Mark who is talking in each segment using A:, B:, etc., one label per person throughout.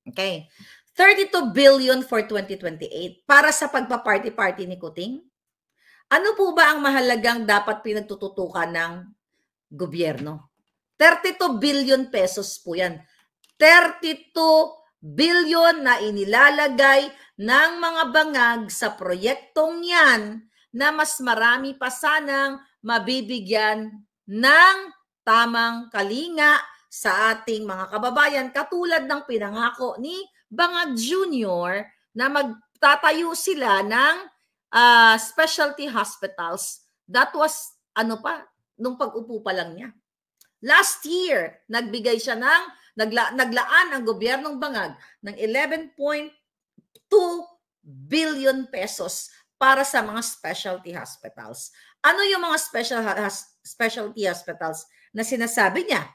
A: Okay. 32 billion for 2028 para sa pagpa-party-party ni Kuting. Ano po ba ang mahalagang dapat pinagtututukan ng gobyerno? 32 billion pesos po yan. 32 billion na inilalagay ng mga bangag sa proyektong yan na mas marami pa sanang mabibigyan ng tamang kalinga sa ating mga kababayan, katulad ng pinangako ni Bangag Jr. na magtatayo sila ng specialty hospitals. That was, nung pag-upo pa lang niya. Last year, nagbigay siya ng, naglaan ang gobyernong Bangag ng 11.2 billion pesos para sa mga specialty hospitals. Ano yung mga specialty hospitals na sinasabi niya?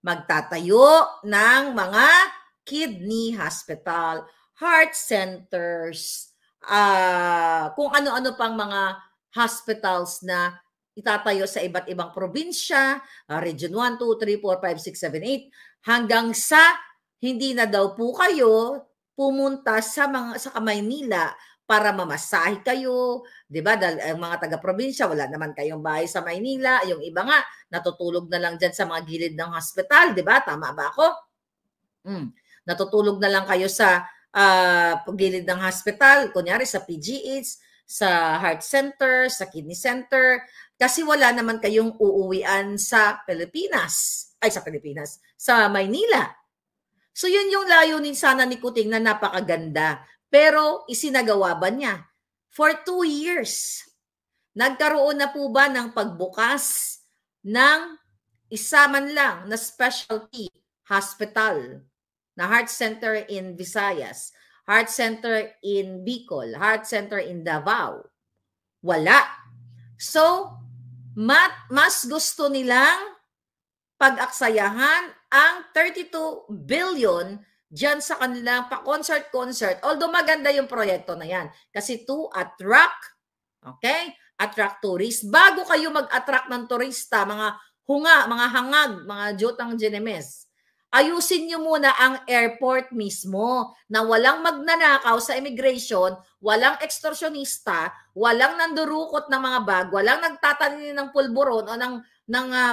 A: Magtatayo ng mga kidney hospital, heart centers, kung ano-ano pang mga hospitals na itatayo sa iba't ibang probinsya, Region 1, 2, 3, 4, 5, 6, 7, 8, hanggang sa hindi na daw po kayo pumunta sa Maynila para mamasahe kayo, 'di ba? Dahil ang mga taga-probinsya wala naman kayong bahay sa Maynila, yung iba nga natutulog na lang diyan sa mga gilid ng hospital, 'di ba? Tama ba ako? Natutulog na lang kayo sa gilid ng hospital, kunyari sa PGH, sa heart center, sa kidney center, kasi wala naman kayong uuwian sa sa Maynila. So yun yung layunin sana ni Kuting na napakaganda. Pero isinagawa ba niya? For 2 years, nagkaroon na po ba ng pagbukas ng isa man lang na specialty hospital, na heart center in Visayas, heart center in Bicol, heart center in Davao? Wala. So, mas gusto nilang pag-aksayahan ang 32 billion dyan sa kanilang pa-concert. Although maganda yung proyekto na yan. Kasi to attract, attract tourists. Bago kayo mag-attract ng turista, mga hangag, mga Jotang Genemes, ayusin nyo muna ang airport mismo na walang magnanakaw sa immigration, walang ekstorsyonista, walang nandurukot ng mga bag, walang nagtatanin ng pulburon o ng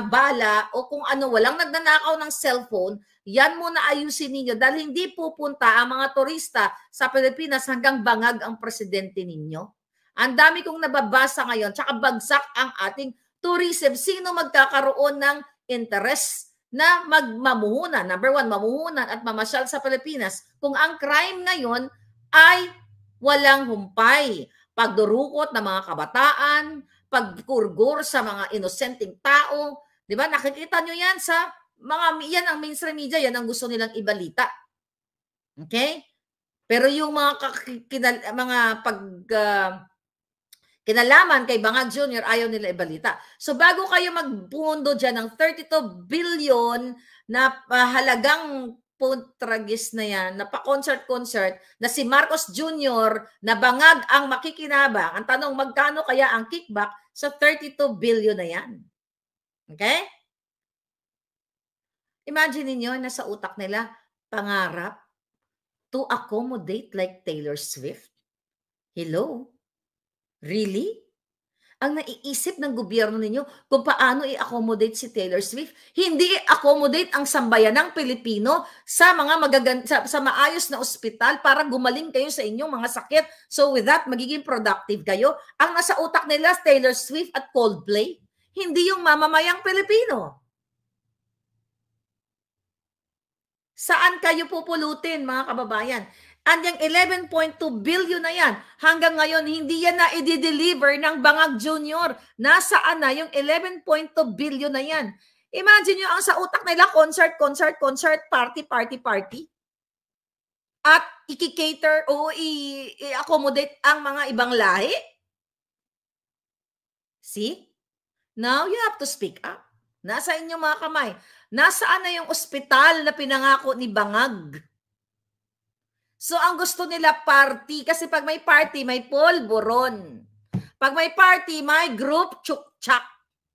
A: bala o kung ano, walang nagnanakaw ng cellphone. Yan muna ayusin ninyo dahil hindi pupunta ang mga turista sa Pilipinas hanggang bangag ang presidente ninyo. Ang dami kong nababasa ngayon, tsaka bagsak ang ating tourism. Sino magkakaroon ng interest na mamuhunan? Number 1, mamuhunan at mamasyal sa Pilipinas kung ang crime na yon ay walang humpay. Pagdurukot ng mga kabataan, pagkurgur sa mga inosenteng tao. Di ba? Nakikita nyo yan sa yan ang mainstream media, yan ang gusto nilang ibalita. Okay? Pero yung mga kinalaman kay Bangag Jr., ayaw nila ibalita. So bago kayo magpundo dyan ng 32 billion na halagang puntragis na yan, na pa-concert na si Marcos Jr. na bangag ang makikinabang, ang tanong, magkano kaya ang kickback sa 32 billion na yan? Okay? Imagine niyo nasa utak nila, pangarap to accommodate like Taylor Swift. Hello? Really? Ang naiisip ng gobyerno ninyo kung paano i-accommodate si Taylor Swift, hindi i-accommodate ang sambayanang Pilipino sa mga sa maayos na ospital para gumaling kayo sa inyong mga sakit. So with that, magiging productive kayo. Ang nasa utak nila, Taylor Swift at Coldplay, hindi yung mamamayang Pilipino. Saan kayo pupulutin, mga kababayan? And yung 11.2 billion na yan, hanggang ngayon, hindi yan na i-deliver ng Bangag Jr. Nasaan na yung 11.2 billion na yan? Imagine nyo ang sa utak nila, concert, party. At i-cater o i-accommodate ang mga ibang lahi? See? Now you have to speak up. Nasa inyong mga kamay. Nasaan na yung ospital na pinangako ni Bangag? So, ang gusto nila party. Kasi pag may party, may polvoron. Pag may party, may group chuk-chak.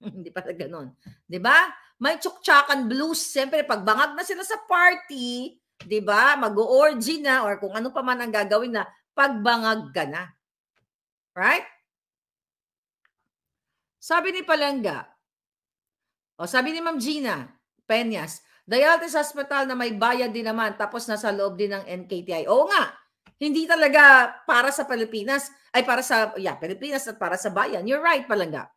A: Hindi pa ganun. Diba? May chuk-chakan blues. Siyempre, pag bangag na sila sa party, 'di ba? Mag-orgy na or kung ano pa man ang gagawin na pagbangag ka na. Right? Sabi ni Palangga, o sabi ni Ma'am Gina Peñas, dialysis hospital na may bayad din naman tapos nasa loob din ng NKTI. Oo nga, hindi talaga para sa Pilipinas, ay para sa Pilipinas at para sa bayan. You're right, Palangga.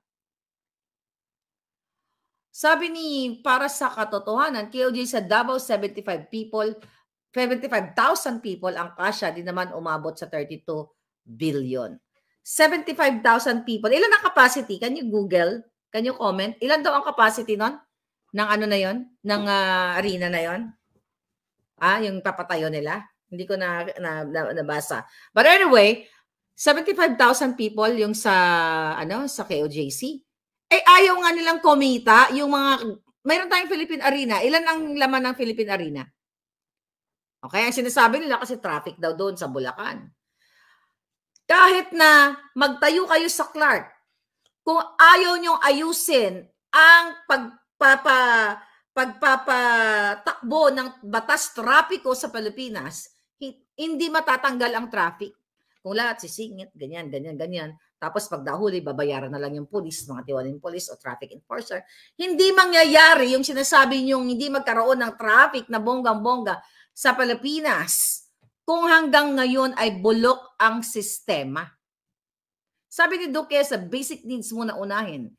A: Sabi ni para sa katotohanan, KOJ sa Davao 75,000 people ang kasya din naman umabot sa 32 billion. 75,000 people. Ilan ang capacity? Can you Google? Can you comment? Ilan daw ang capacity nun? Ng ano na yon? Ng arena na yon? Yung papatayo nila? Hindi ko na nabasa. But anyway, 75,000 people yung sa sa KOJC. Ayaw nga nilang kumita yung mga mayroon tayong Philippine Arena. Ilan ang laman ng Philippine Arena? Okay, ang sinasabi nila kasi traffic daw doon sa Bulacan. Kahit na magtayo kayo sa Clark, kung ayaw nyong ayusin ang pagpapatakbo ng batas trapiko sa Pilipinas, hindi matatanggal ang traffic. Kung lahat sisingit, ganyan. Tapos pag nahuli, babayaran na lang yung police, mga tiwaling police o traffic enforcer. Hindi mangyayari yung sinasabi nyong hindi magkaroon ng traffic na bonggang-bongga sa Pilipinas kung hanggang ngayon ay bulok ang sistema. Sabi ni Duquesa, basic needs muna unahin.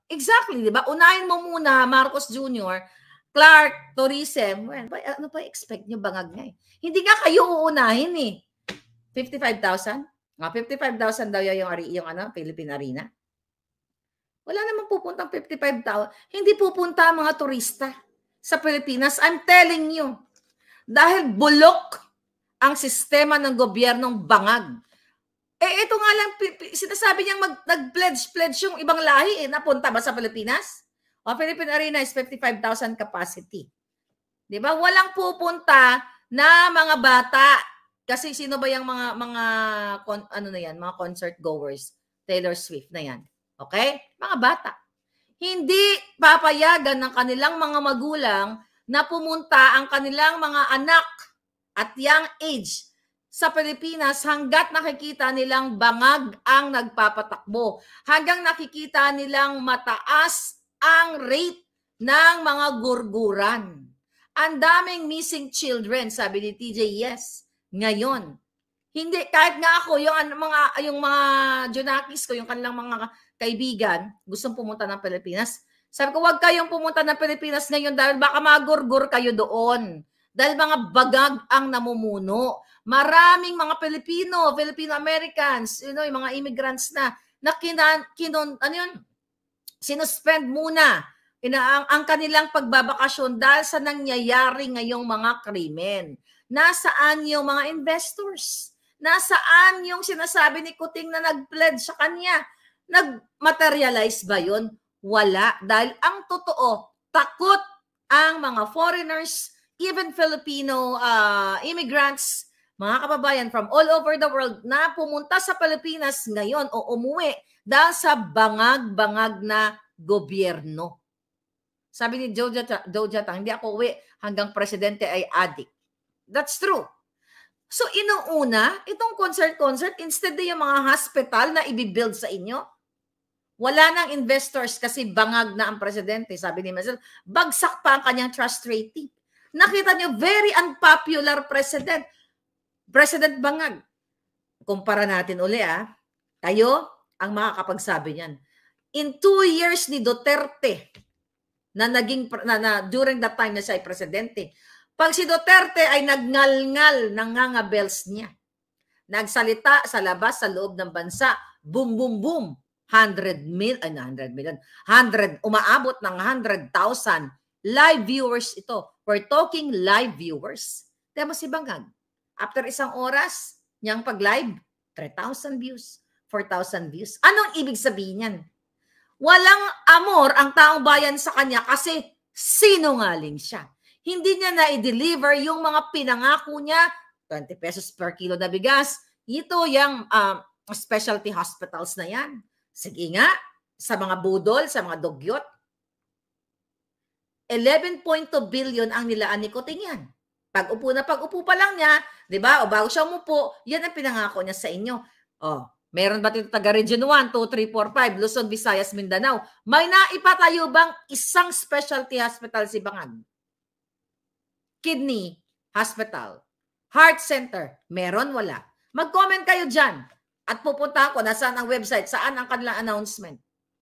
A: Exactly, di ba? Unahin mo muna, Marcos Jr., Clark, tourism. Well, ano pa expect nyo bangag nga eh? Hindi nga kayo uunahin eh. 55,000? 55,000 daw yung Philippine Arena. Wala namang pupuntang 55,000. Hindi pupunta ang mga turista sa Pilipinas. I'm telling you. Dahil bulok ang sistema ng gobyernong bangag. Ito nga lang, sinasabi niyang nag-pledge yung ibang lahi napunta ba sa Pilipinas? Philippine Arena is 55,000 capacity. Di ba? Walang pupunta na mga bata. Kasi sino ba yung mga concert goers? Taylor Swift na yan. Okay? Mga bata. Hindi papayagan ng kanilang mga magulang na pumunta ang kanilang mga anak at young age sa Pilipinas hanggat nakikita nilang bangag ang nagpapatakbo. Hanggang nakikita nilang mataas ang rate ng mga gurguran. Ang daming missing children, sabi ni TJ, yes. Ngayon, hindi kahit nga ako yung mga Junakis ko, yung kanilang mga kaibigan, gustong pumunta ng Pilipinas. Sabi ko, wag kayong pumunta ng Pilipinas ngayon dahil baka magurgur kayo doon. Dahil mga bagag ang namumuno. Maraming mga Filipino-Americans, yung mga immigrants na sinuspend muna ang kanilang pagbabakasyon dahil sa nangyayari ngayong mga krimen. Nasaan yung mga investors? Nasaan yung sinasabi ni Kuting na nag-pledge sa kanya? Nag-materialize ba yun? Wala. Dahil ang totoo, takot ang mga foreigners, even Filipino immigrants, mga kababayan from all over the world na pumunta sa Pilipinas ngayon o umuwi dahil sa bangag-bangag na gobyerno. Sabi ni Joja Tang, hindi ako uwi hanggang presidente ay addict. That's true. So inuuna, itong concert, instead na yung mga hospital na ibibuild sa inyo, wala nang investors kasi bangag na ang presidente. Sabi ni Marcel, bagsak pa ang kanyang trust rating. Nakita niyo, very unpopular president. President bangag. Kumpara natin uli kayo ang makakapagsabi niyan. In 2 years ni Duterte, na during that time na siya ay presidente, pag si Duterte ay nagngal-ngal ng ngangabels niya, nagsalita sa labas, sa loob ng bansa, boom, boom, boom, umaabot ng 100,000 live viewers ito. We're talking live viewers. Temo si Bangag. After isang oras, niyang pag-live, 3,000 views, 4,000 views. Anong ibig sabihin yan? Walang amor ang taong bayan sa kanya kasi sinungaling siya. Hindi niya na-deliver yung mga pinangako niya, 20 pesos per kilo na bigas. Ito yung specialty hospitals na yan. Sige nga, sa mga budol, sa mga dugyot. 11.2 billion ang nilaan ni Kuting yan. Pag-upo pa lang niya, 'di ba? O bago siya umupo, yan ang pinangako niya sa inyo. Oh, meron ba dito taga Region 1, 2, 3, 4, 5, Luzon, Visayas, Mindanao? May naipatayo bang isang specialty hospital si Bangag? Kidney hospital, heart center, meron, wala? Mag-comment kayo dyan at pupuntahan ko nasaan ang website, saan ang kanilang announcement.